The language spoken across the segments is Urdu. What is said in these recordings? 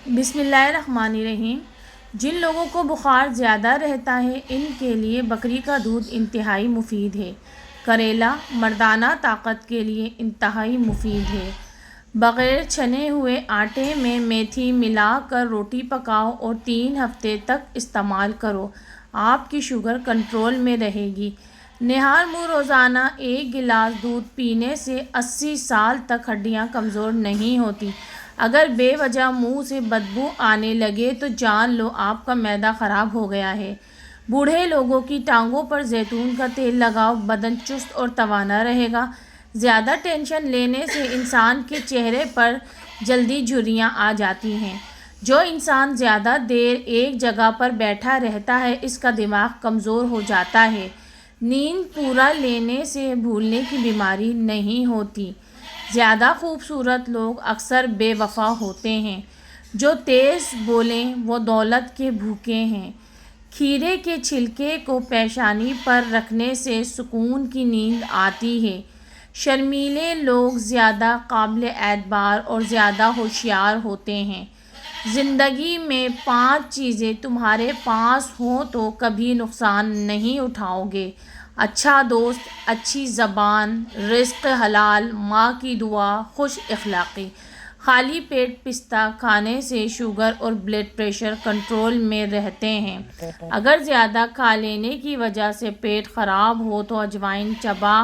بسم اللہ الرحمن الرحیم۔ جن لوگوں کو بخار زیادہ رہتا ہے ان کے لیے بکری کا دودھ انتہائی مفید ہے۔ کریلا مردانہ طاقت کے لیے انتہائی مفید ہے۔ بغیر چھنے ہوئے آٹے میں میتھی ملا کر روٹی پکاؤ اور 3 ہفتے تک استعمال کرو، آپ کی شوگر کنٹرول میں رہے گی۔ نہار منہ روزانہ 1 گلاس دودھ پینے سے 80 سال تک ہڈیاں کمزور نہیں ہوتی۔ اگر بے وجہ منہ سے بدبو آنے لگے تو جان لو آپ کا معدہ خراب ہو گیا ہے۔ بوڑھے لوگوں کی ٹانگوں پر زیتون کا تیل لگاؤ، بدن چست اور توانا رہے گا۔ زیادہ ٹینشن لینے سے انسان کے چہرے پر جلدی جھریاں آ جاتی ہیں۔ جو انسان زیادہ دیر ایک جگہ پر بیٹھا رہتا ہے اس کا دماغ کمزور ہو جاتا ہے۔ نیند پورا لینے سے بھولنے کی بیماری نہیں ہوتی۔ زیادہ خوبصورت لوگ اکثر بے وفا ہوتے ہیں۔ جو تیز بولیں وہ دولت کے بھوکے ہیں۔ کھیرے کے چھلکے کو پیشانی پر رکھنے سے سکون کی نیند آتی ہے۔ شرمیلے لوگ زیادہ قابل اعتبار اور زیادہ ہوشیار ہوتے ہیں۔ زندگی میں 5 چیزیں تمہارے پاس ہوں تو کبھی نقصان نہیں اٹھاؤ گے: اچھا دوست، اچھی زبان، رزق حلال، ماں کی دعا، خوش اخلاقی۔ خالی پیٹ پستہ کھانے سے شوگر اور بلڈ پریشر کنٹرول میں رہتے ہیں۔ اگر زیادہ کھا لینے کی وجہ سے پیٹ خراب ہو تو اجوائن چبا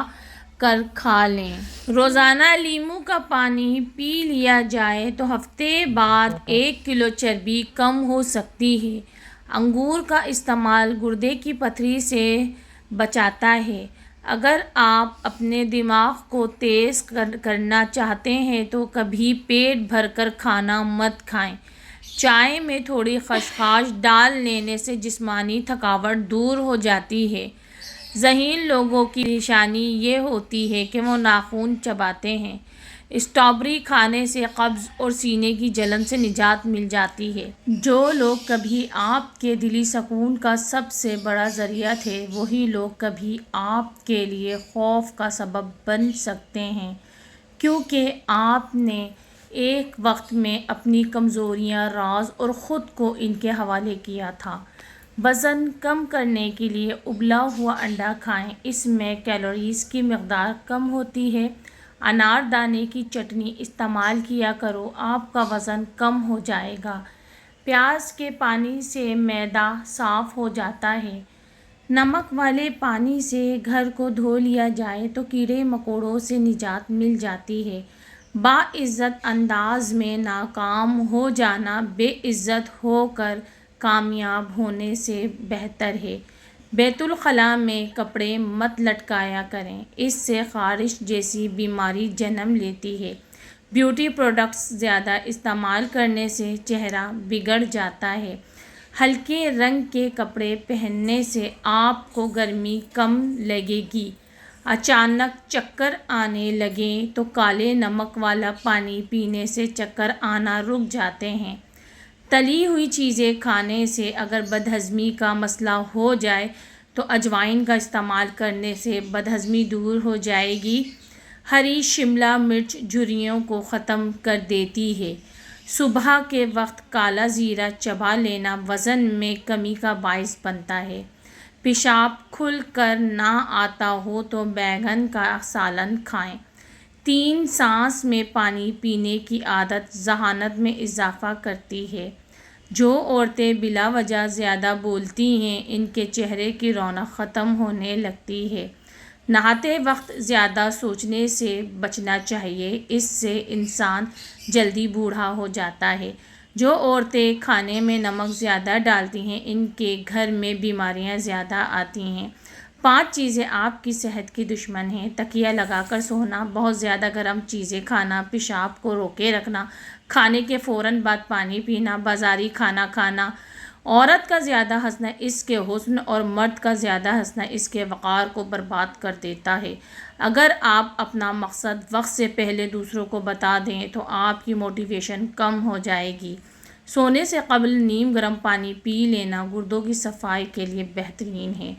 کر کھا لیں۔ روزانہ لیموں کا پانی پی لیا جائے تو ہفتے بعد 1 کلو چربی کم ہو سکتی ہے۔ انگور کا استعمال گردے کی پتھری سے بچاتا ہے۔ اگر آپ اپنے دماغ کو تیز کرنا چاہتے ہیں تو کبھی پیٹ بھر کر کھانا مت کھائیں۔ چائے میں تھوڑی خسخاس ڈال لینے سے جسمانی تھکاوٹ دور ہو جاتی ہے۔ ذہین لوگوں کی پریشانی یہ ہوتی ہے کہ وہ ناخن چباتے ہیں۔ اسٹرابیری کھانے سے قبض اور سینے کی جلن سے نجات مل جاتی ہے۔ جو لوگ کبھی آپ کے دلی سکون کا سب سے بڑا ذریعہ تھے وہی لوگ کبھی آپ کے لیے خوف کا سبب بن سکتے ہیں، کیونکہ آپ نے ایک وقت میں اپنی کمزوریاں، راز اور خود کو ان کے حوالے کیا تھا۔ وزن کم کرنے کے لیے ابلا ہوا انڈا کھائیں، اس میں کیلوریز کی مقدار کم ہوتی ہے۔ انار دانے کی چٹنی استعمال کیا کرو، آپ کا وزن کم ہو جائے گا۔ پیاز کے پانی سے معدہ صاف ہو جاتا ہے۔ نمک والے پانی سے گھر کو دھو لیا جائے تو کیڑے مکوڑوں سے نجات مل جاتی ہے۔ باعزت انداز میں ناکام ہو جانا بے عزت ہو کر کامیاب ہونے سے بہتر ہے۔ بیت الخلاء میں کپڑے مت لٹکایا کریں، اس سے خارش جیسی بیماری جنم لیتی ہے۔ بیوٹی پروڈکٹس زیادہ استعمال کرنے سے چہرہ بگڑ جاتا ہے۔ ہلکے رنگ کے کپڑے پہننے سے آپ کو گرمی کم لگے گی۔ اچانک چکر آنے لگیں تو کالے نمک والا پانی پینے سے چکر آنا رک جاتے ہیں۔ تلی ہوئی چیزیں کھانے سے اگر بدہضمی کا مسئلہ ہو جائے تو اجوائن کا استعمال کرنے سے بدہضمی دور ہو جائے گی۔ ہری شملہ مرچ جھریوں کو ختم کر دیتی ہے۔ صبح کے وقت کالا زیرہ چبا لینا وزن میں کمی کا باعث بنتا ہے۔ پیشاب کھل کر نہ آتا ہو تو بیگن کا سالن کھائیں۔ 3 سانس میں پانی پینے کی عادت ذہانت میں اضافہ کرتی ہے۔ جو عورتیں بلا وجہ زیادہ بولتی ہیں ان کے چہرے کی رونق ختم ہونے لگتی ہے۔ نہاتے وقت زیادہ سوچنے سے بچنا چاہیے، اس سے انسان جلدی بوڑھا ہو جاتا ہے۔ جو عورتیں کھانے میں نمک زیادہ ڈالتی ہیں ان کے گھر میں بیماریاں زیادہ آتی ہیں۔ 5 چیزیں آپ کی صحت کی دشمن ہیں: تکیہ لگا کر سونا، بہت زیادہ گرم چیزیں کھانا، پیشاب کو روکے رکھنا، کھانے کے فوراً بعد پانی پینا، بازاری کھانا کھانا۔ عورت کا زیادہ ہنسنا اس کے حسن اور مرد کا زیادہ ہنسنا اس کے وقار کو برباد کر دیتا ہے۔ اگر آپ اپنا مقصد وقت سے پہلے دوسروں کو بتا دیں تو آپ کی موٹیویشن کم ہو جائے گی۔ سونے سے قبل نیم گرم پانی پی لینا گردوں کی صفائی کے لیے بہترین ہے۔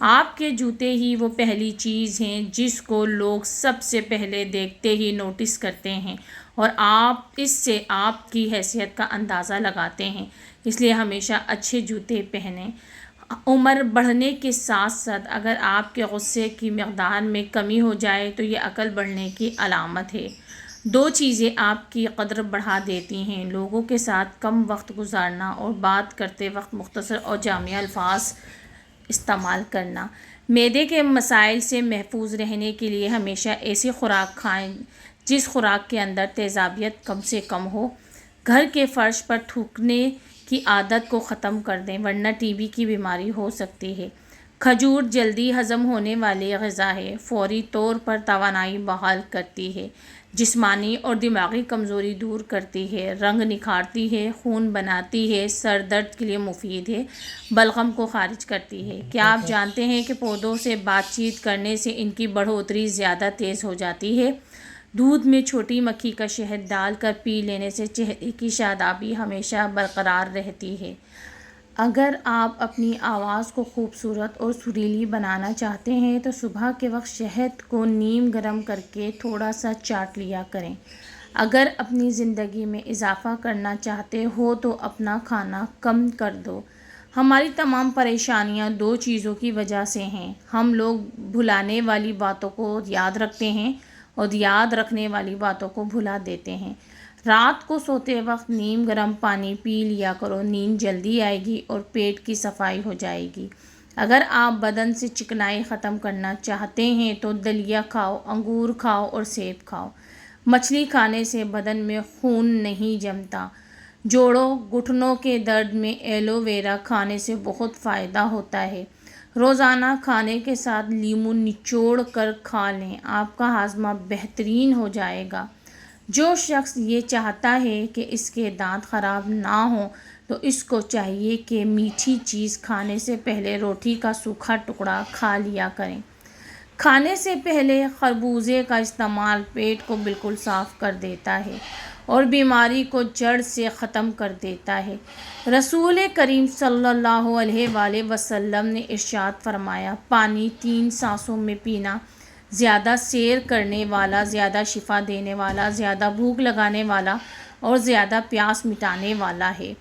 آپ کے جوتے ہی وہ پہلی چیز ہیں جس کو لوگ سب سے پہلے دیکھتے ہی نوٹس کرتے ہیں اور آپ اس سے آپ کی حیثیت کا اندازہ لگاتے ہیں، اس لیے ہمیشہ اچھے جوتے پہنیں۔ عمر بڑھنے کے ساتھ ساتھ اگر آپ کے غصے کی مقدار میں کمی ہو جائے تو یہ عقل بڑھنے کی علامت ہے۔ دو چیزیں آپ کی قدر بڑھا دیتی ہیں: لوگوں کے ساتھ کم وقت گزارنا اور بات کرتے وقت مختصر اور جامع الفاظ استعمال کرنا۔ معدے کے مسائل سے محفوظ رہنے کے لیے ہمیشہ ایسی خوراک کھائیں جس خوراک کے اندر تیزابیت کم سے کم ہو۔ گھر کے فرش پر تھوکنے کی عادت کو ختم کر دیں ورنہ ٹی بی کی بیماری ہو سکتی ہے۔ کھجور جلدی ہضم ہونے والی غذا ہے، فوری طور پر توانائی بحال کرتی ہے، جسمانی اور دماغی کمزوری دور کرتی ہے، رنگ نکھارتی ہے، خون بناتی ہے، سر درد کے لیے مفید ہے، بلغم کو خارج کرتی ہے۔ کیا آپ جانتے ہیں کہ پودوں سے بات چیت کرنے سے ان کی بڑھوتری زیادہ تیز ہو جاتی ہے؟ دودھ میں چھوٹی مکھی کا شہد ڈال کر پی لینے سے چہرے کی شادابی ہمیشہ برقرار رہتی ہے۔ اگر آپ اپنی آواز کو خوبصورت اور سریلی بنانا چاہتے ہیں تو صبح کے وقت شہد کو نیم گرم کر کے تھوڑا سا چاٹ لیا کریں۔ اگر اپنی زندگی میں اضافہ کرنا چاہتے ہو تو اپنا کھانا کم کر دو۔ ہماری تمام پریشانیاں دو چیزوں کی وجہ سے ہیں: ہم لوگ بھلانے والی باتوں کو یاد رکھتے ہیں اور یاد رکھنے والی باتوں کو بھلا دیتے ہیں۔ رات کو سوتے وقت نیم گرم پانی پی لیا کرو، نیند جلدی آئے گی اور پیٹ کی صفائی ہو جائے گی۔ اگر آپ بدن سے چکنائی ختم کرنا چاہتے ہیں تو دلیا کھاؤ، انگور کھاؤ اور سیب کھاؤ۔ مچھلی کھانے سے بدن میں خون نہیں جمتا۔ جوڑوں گھٹنوں کے درد میں ایلو ویرا کھانے سے بہت فائدہ ہوتا ہے۔ روزانہ کھانے کے ساتھ لیموں نچوڑ کر کھا لیں، آپ کا ہاضمہ بہترین ہو جائے گا۔ جو شخص یہ چاہتا ہے کہ اس کے دانت خراب نہ ہوں تو اس کو چاہیے کہ میٹھی چیز کھانے سے پہلے روٹی کا سوکھا ٹکڑا کھا لیا کریں۔ کھانے سے پہلے خربوزے کا استعمال پیٹ کو بالکل صاف کر دیتا ہے اور بیماری کو جڑ سے ختم کر دیتا ہے۔ رسول کریم صلی اللہ علیہ وآلہ وسلم نے ارشاد فرمایا، پانی 3 سانسوں میں پینا زیادہ سیر کرنے والا، زیادہ شفا دینے والا، زیادہ بھوک لگانے والا اور زیادہ پیاس مٹانے والا ہے۔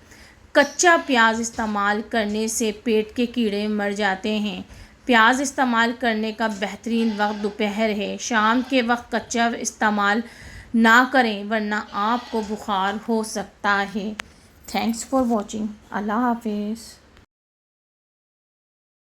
کچا پیاز استعمال کرنے سے پیٹ کے کیڑے مر جاتے ہیں۔ پیاز استعمال کرنے کا بہترین وقت دوپہر ہے۔ شام کے وقت کچا استعمال نہ کریں ورنہ آپ کو بخار ہو سکتا ہے۔ Thanks for watching. اللہ حافظ۔